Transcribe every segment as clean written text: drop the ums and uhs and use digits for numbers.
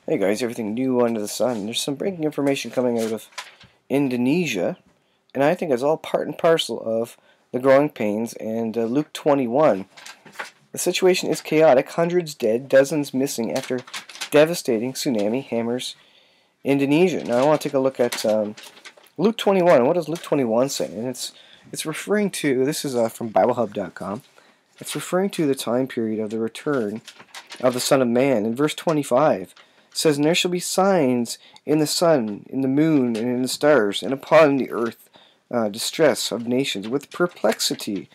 Hey guys, everything new under the sun. There's some breaking information coming out of Indonesia, and I think it's all part and parcel of the growing pains and Luke 21. The situation is chaotic, hundreds dead, dozens missing after devastating tsunami hammers Indonesia. Now I want to take a look at Luke 21. What does Luke 21 say? And it's referring to, this is from BibleHub.com, it's referring to the time period of the return of the Son of Man. In verse 25, it says, "And there shall be signs in the sun, in the moon, and in the stars, and upon the earth distress of nations, with perplexity,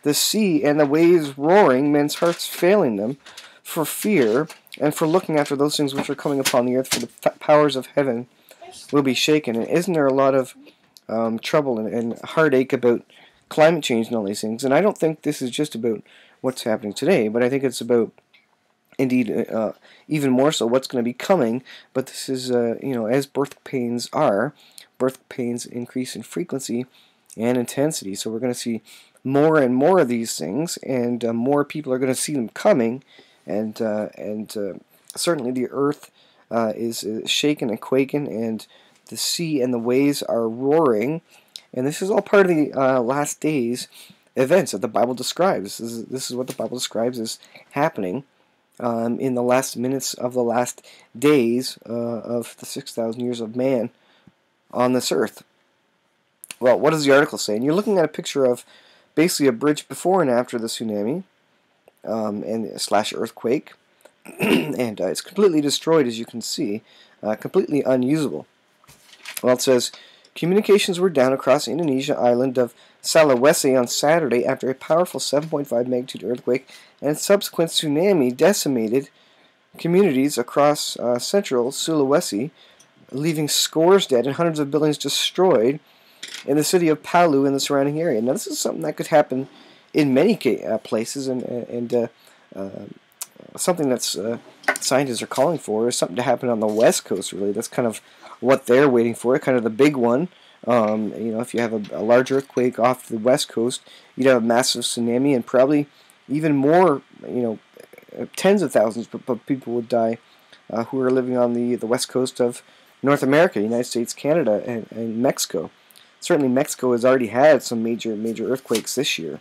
the sea and the waves roaring, men's hearts failing them for fear, and for looking after those things which are coming upon the earth, for the powers of heaven will be shaken." And isn't there a lot of trouble and heartache about climate change and all these things? And I don't think this is just about what's happening today, but I think it's about, indeed, even more so what's going to be coming. But this is, as birth pains increase in frequency and intensity. So we're going to see more and more of these things, and more people are going to see them coming, and certainly the earth is shaken and quaking, and the sea and the waves are roaring, and this is all part of the last days events that the Bible describes. This is what the Bible describes as happening in the last minutes of the last days of the 6,000 years of man on this earth. Well, what does the article say? And you're looking at a picture of basically a bridge before and after the tsunami and / earthquake, and it's completely destroyed, as you can see, completely unusable. Well, it says, communications were down across the Indonesia island of Sulawesi on Saturday after a powerful 7.5 magnitude earthquake and subsequent tsunami decimated communities across central Sulawesi, leaving scores dead and hundreds of buildings destroyed in the city of Palu and the surrounding area. Now, this is something that could happen in many places, and something that's scientists are calling for is something to happen on the west coast. Really, that's kind of what they're waiting for, kind of the big one. If you have a large earthquake off the west coast, you'd have a massive tsunami, and probably even more, tens of thousands of people would die who are living on the west coast of North America, United States, Canada, and Mexico. Certainly Mexico has already had some major earthquakes this year.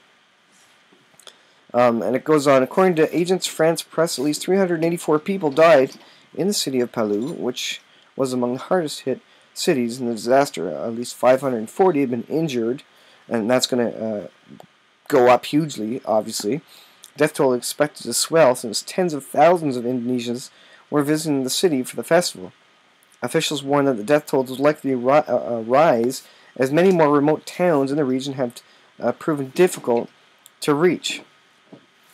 And it goes on, according to Agence France Presse, at least 384 people died in the city of Palu, which was among the hardest hit cities in the disaster. At least 540 have been injured, and that's going to go up hugely, obviously. Death toll expected to swell since tens of thousands of Indonesians were visiting the city for the festival. Officials warn that the death toll is likely to rise as many more remote towns in the region have proven difficult to reach.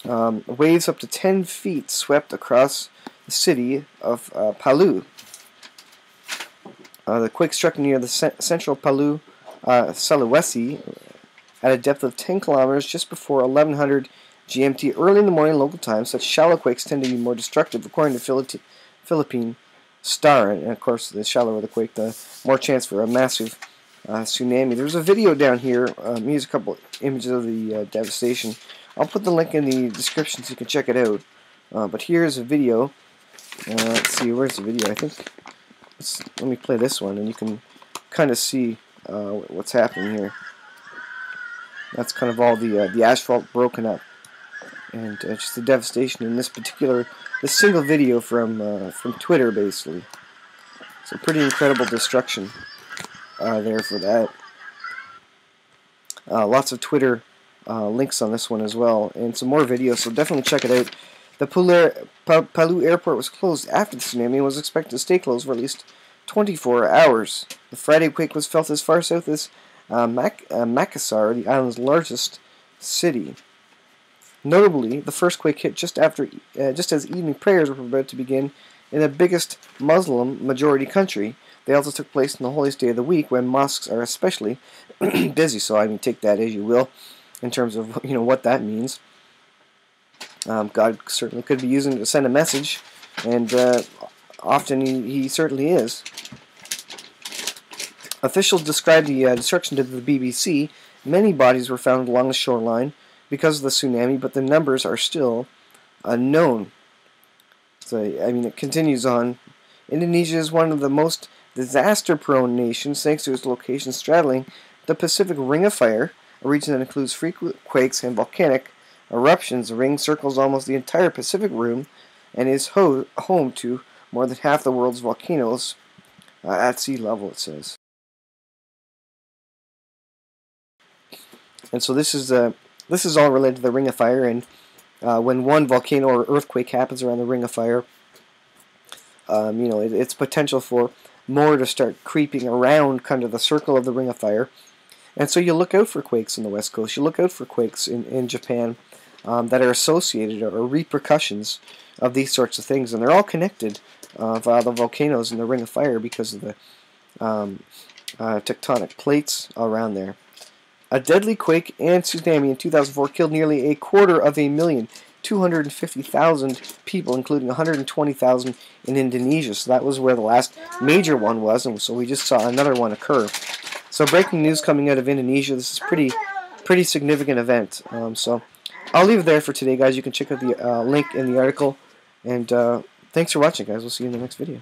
Waves up to 10 feet swept across the city of Palu. The quake struck near the central Palu, Sulawesi, at a depth of 10 kilometers just before 1100 GMT. Early in the morning local time, such shallow quakes tend to be more destructive, according to Philippine Star. And of course, the shallower the quake, the more chance for a massive tsunami. There's a video down here. Here's a couple images of the devastation. I'll put the link in the description so you can check it out. But here's a video. Let's see, where's the video? I think. Let me play this one, and you can kind of see what's happening here. That's kind of all the asphalt broken up, and just the devastation in this single video from Twitter, basically. So pretty incredible destruction there for that. Lots of Twitter links on this one as well, and some more videos, so definitely check it out. The Palu airport was closed after the tsunami and was expected to stay closed for at least 24 hours. The Friday quake was felt as far south as Makassar, the island's largest city. Notably, the first quake hit just as evening prayers were about to begin in the biggest Muslim majority country. They also took place on the holiest day of the week, when mosques are especially busy. So I mean, take that as you will, in terms of what that means. God certainly could be using it to send a message, and often he certainly is. Officials described the destruction to the BBC. Many bodies were found along the shoreline because of the tsunami, but the numbers are still unknown. So, I mean, it continues on Indonesia is one of the most disaster-prone nations thanks to its location straddling the Pacific Ring of Fire, a region that includes frequent quakes and volcanic eruptions. The ring circles almost the entire Pacific Rim and is home to more than half the world's volcanoes at sea level, it says. And so this is all related to the Ring of Fire, and when one volcano or earthquake happens around the Ring of Fire, it's potential for more to start creeping around kind of the circle of the Ring of Fire. And so you look out for quakes on the West Coast. You look out for quakes in Japan that are associated or repercussions of these sorts of things. And they're all connected via the volcanoes in the Ring of Fire because of the tectonic plates around there. A deadly quake and tsunami in 2004 killed nearly 250,000 people, including 120,000 in Indonesia. So that was where the last major one was, and so we just saw another one occur. So breaking news coming out of Indonesia. This is pretty significant event. So I'll leave it there for today, guys. You can check out the link in the article. And thanks for watching, guys. We'll see you in the next video.